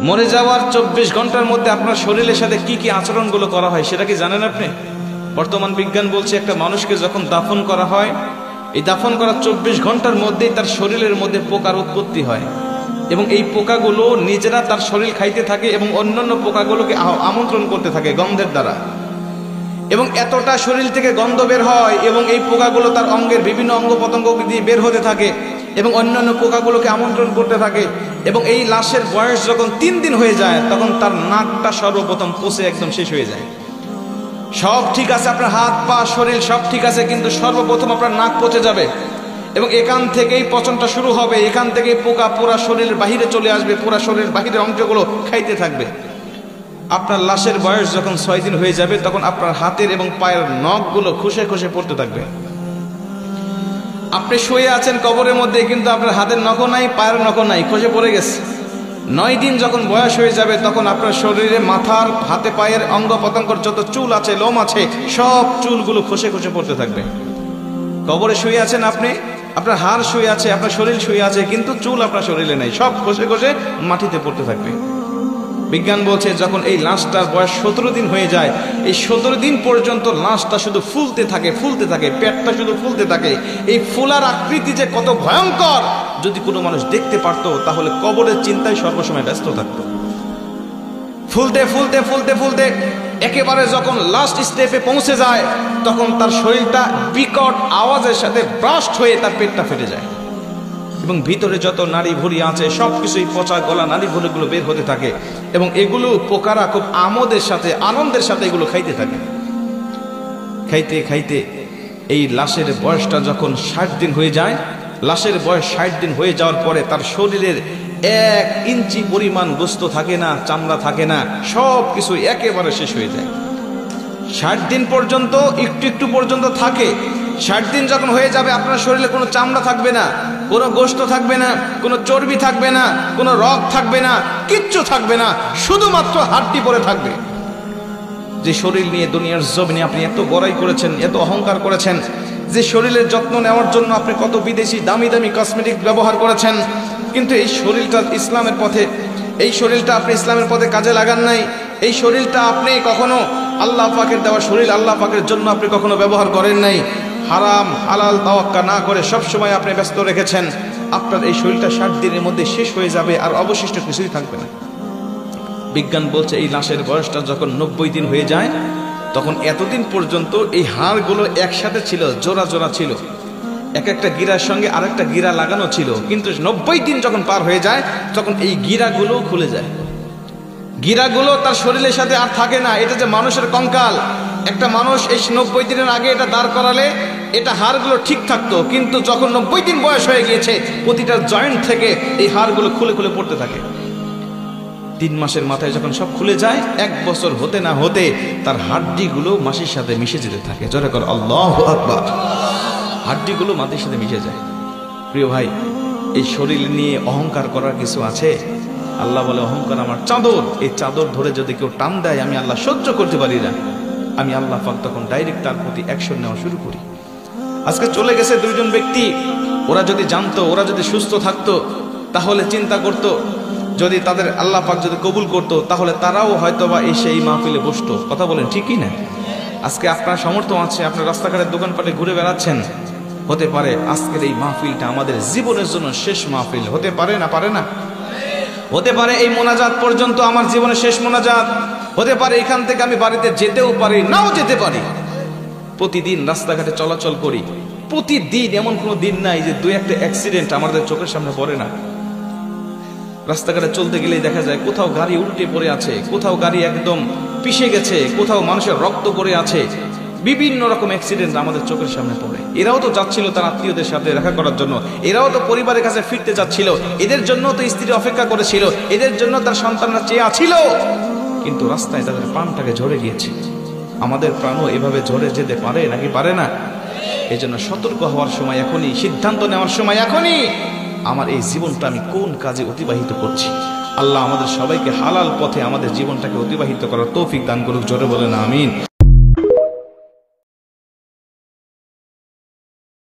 মরে যাওয়ার 24 ঘন্টার মধ্যে আপনার শরীরের সাথে কি কি আচরণগুলো করা হয় সেটা কি জানেন আপনি? বর্তমান বিজ্ঞান বলছে একটা মানুষকে যখন দাফন করা হয়, এই দাফন করার 24 ঘন্টার মধ্যেই তার শরীরের মধ্যে পোকার উৎপত্তি হয় এবং এই পোকাগুলো নিজেরা তার শরীর খাইতে থাকে এবং অন্যান্য পোকাগুলোকে আমন্ত্রণ করতে থাকে গন্ধের দ্বারা, এবং এতটা শরীর থেকে গন্ধ বের হয় এবং এই পোকাগুলো তার অঙ্গের বিভিন্ন অঙ্গ প্রত্যঙ্গ দিয়ে বের হতে থাকে এবং অন্যান্য পোকাগুলোকে আমন্ত্রণ করতে থাকে। এবং এই লাশের বয়স যখন 3 দিন হয়ে যায় তখন তার নাকটা সর্বপ্রথম পচে একদম শেষ হয়ে যায়। সব ঠিক আছে, আপনার হাত পা শরীর সব ঠিক আছে, কিন্তু সর্বপ্রথম আপনার নাক পচে যাবে এবং এখান থেকেই পচনটা শুরু হবে। এখান থেকেই পোকা পুরা শরীরের বাহিরে চলে আসবে, পুরা শরীরের বাহিরের অংশগুলো খাইতে থাকবে। আপনার লাশের বয়স যখন 6 দিন হয়ে যাবে তখন আপনার হাতের এবং পায়ের নখগুলো খসে খসে পড়তে থাকবে। আপনি শুয়ে আছেন কবরের মধ্যে, কিন্তু আপনার হাতের নখও নাই, পায়ের নখও নাই, খসে পড়ে গেছে। 9 দিন যখন বয়স হয়ে যাবে তখন আপনার শরীরে মাথার হাতে পায়ের অঙ্গ প্রত্যঙ্গর যত চুল আছে, লোম আছে, সব চুলগুলো খসে খসে পড়তে থাকবে। কবরে শুয়ে আছেন আপনি, আপনার হাড় শুয়ে আছে, আপনার শরীর শুয়ে আছে, কিন্তু চুল আপনার শরীরে নেই, সব খসে খসে মাটিতে পড়তে থাকবে। বিজ্ঞান বলছে যখন এই লাশটার বয়স 17 দিন হয়ে যায়, এই 17 দিন পর্যন্ত লাশটা শুধু ফুলতে থাকে, ফুলতে থাকে, পেটটা শুধু ফুলতে থাকে। এই ফুলার আকৃতি যে কত ভয়ঙ্কর, যদি কোনো মানুষ দেখতে পারতো তাহলে কবরের চিন্তায় সর্বসময় ব্যস্ত থাকতো। ফুলতে ফুলতে ফুলতে ফুলতে একেবারে যখন লাস্ট স্টেপে পৌঁছে যায় তখন তার শরীরটা বিকট আওয়াজের সাথে ব্রাস্ট হয়ে তার পেটটা ফেটে যায় এবং ভিতরে যত নাড়ি ভুঁড়ি আছে সবকিছুই পচা গলা নাড়ি ভুঁড়িগুলো বের হতে থাকে এবং এগুলো পোকারা খুব আমোদের সাথে, আনন্দের সাথে এগুলো খাইতে থাকে। খাইতে খাইতে এই লাশের বয়সটা যখন 60 দিন হয়ে যায়, লাশের বয়স 60 দিন হয়ে যাওয়ার পরে তার শরীরের 1 ইঞ্চি পরিমাণ গোস্ত থাকে না, চামড়া থাকে না, সব কিছু একেবারে শেষ হয়ে যায়। 60 দিন পর্যন্ত একটু একটু পর্যন্ত থাকে। 60 দিন যখন হয়ে যাবে আপনার শরীরে কোনো চামড়া থাকবে না, কোনো গোস্ত থাকবে না, কোনো চর্বি থাকবে না, কোনো রগ থাকবে না, কিচ্ছু থাকবে না, শুধুমাত্র হাড্ডি পড়ে থাকবে। যে শরীর নিয়ে দুনিয়ার জমিনে আপনি এত বড়াই করেছেন, এত অহংকার করেছেন, যে শরীরের যত্ন নেওয়ার জন্য আপনি কত বিদেশি দামি দামি কসমেটিক ব্যবহার করেছেন, কিন্তু এই শরীরটা ইসলামের পথে, এই শরীরটা আপনি ইসলামের পথে কাজে লাগান নাই। এই শরীরটা আপনি কখনো আল্লাহ পাকের দেওয়া শরীর, আল্লাহ পাকের জন্য আপনি কখনো ব্যবহার করেন নাই। হারাম হালাল তাওয়াক্কা না করে সব সময় আপনি ব্যস্ত রেখেছেন। আপনার এই শরীরটা 60 দিনের মধ্যে শেষ হয়ে যাবে, আর অবশিষ্ট কিছুই থাকবে না। বিজ্ঞান বলছে এই লাশের বয়সটা যখন 90 দিন হয়ে যায় তখন এতদিন পর্যন্ত এই হাড়গুলো একসাথে ছিল, জোড়া জোড়া ছিল, এক একটা গিরার সঙ্গে আরেকটা গিরা লাগানো ছিল, কিন্তু 90 দিন যখন পার হয়ে যায় তখন এই গিরাগুলো খুলে যায়। গিরাগুলো তার শরীরের সাথে আর থাকে না। এটা যে মানুষের কঙ্কাল, একটা মানুষ এই 90 দিনের আগে এটা দাঁড় করালে এটা হাড়গুলো ঠিক থাকতো, কিন্তু যখন 90 দিন বয়স হয়ে গিয়েছে প্রতিটা জয়েন্ট থেকে এই হাড়গুলো খুলে খুলে পড়তে থাকে। 3 মাসের মাথায় যখন সব খুলে যায়, 1 বছর হতে না হতে তার হাড্ডিগুলো মাটির সাথে মিশে যেতে থাকে। জোরে কর আল্লাহু আকবার। হাড্ডিগুলো মাটির সাথে মিশে যায়। প্রিয় ভাই, এই শরীর নিয়ে অহংকার করার কিছু আছে? আল্লাহ বলে অহংকার আমার চাদর, এই চাদর ধরে যদি কেউ টান দেয় আমি আল্লাহ সহ্য করতে পারি না। আমি আল্লাহ পাক তখন ডাইরেক্ট তার প্রতি অ্যাকশন নেওয়া শুরু করি। আজকে চলে গেছে 2 জন ব্যক্তি, ওরা যদি জানতো, ওরা যদি সুস্থ থাকতো তাহলে চিন্তা করতো, যদি তাদের আল্লাহ পাক যদি কবুল করতো তাহলে তারাও হয়তোবা এসে এই মাহফিলে বসতো। কথা বলেন ঠিকই না? আজকে আপনার সামর্থ্য আছে, আপনার রাস্তাঘাটের দোকানপাটে ঘুরে বেড়াচ্ছেন, হতে পারে আজকের এই মাহফিলটা আমাদের জীবনের জন্য শেষ মাহফিল হতে পারে না? পারে না? হতে পারে এই মোনাজাত পর্যন্ত আমার জীবনের শেষ মোনাজাত হতে পারে, এখান থেকে আমি বাড়িতে যেতেও পারি, নাও যেতে পারি। প্রতিদিন রাস্তাঘাটে চলাচল করি, প্রতিদিন এমন কোনো দিন নাই যে 2-1টা অ্যাক্সিডেন্ট আমাদের চোখের সামনে পড়ে না। রাস্তাঘাটে চলতে গেলেই দেখা যায় কোথাও গাড়ি উল্টে পড়ে আছে, কোথাও গাড়ি একদম পিষে গেছে, কোথাও মানুষের রক্ত পড়ে আছে, বিভিন্ন রকম অ্যাক্সিডেন্ট আমাদের চোখের সামনে পড়ে। এরাও তো যাচ্ছিল তার আত্মীয়দের সাথে দেখা করার জন্য, এরাও তো পরিবারের কাছে ফিরতে যাচ্ছিল, এদের জন্য তো স্ত্রী অপেক্ষা করেছিল, এদের জন্য তার সন্তানরা চেয়ে আছিল, কিন্তু রাস্তায় তাদের প্রাণটাকে ঝরে গিয়েছে। আমাদের প্রাণও এভাবে ঝরে যেতে পারে নাকি পারে না? এই জন্য সতর্ক হওয়ার সময় এখনই, সিদ্ধান্ত নেওয়ার সময় এখনই। আমার এই জীবনটা আমি কোন কাজে অতিবাহিত করছি? আল্লাহ আমাদের সবাইকে হালাল পথে আমাদের জীবনটাকে অতিবাহিত করার তৌফিক দান করুক। জোরে বলেন আমিন।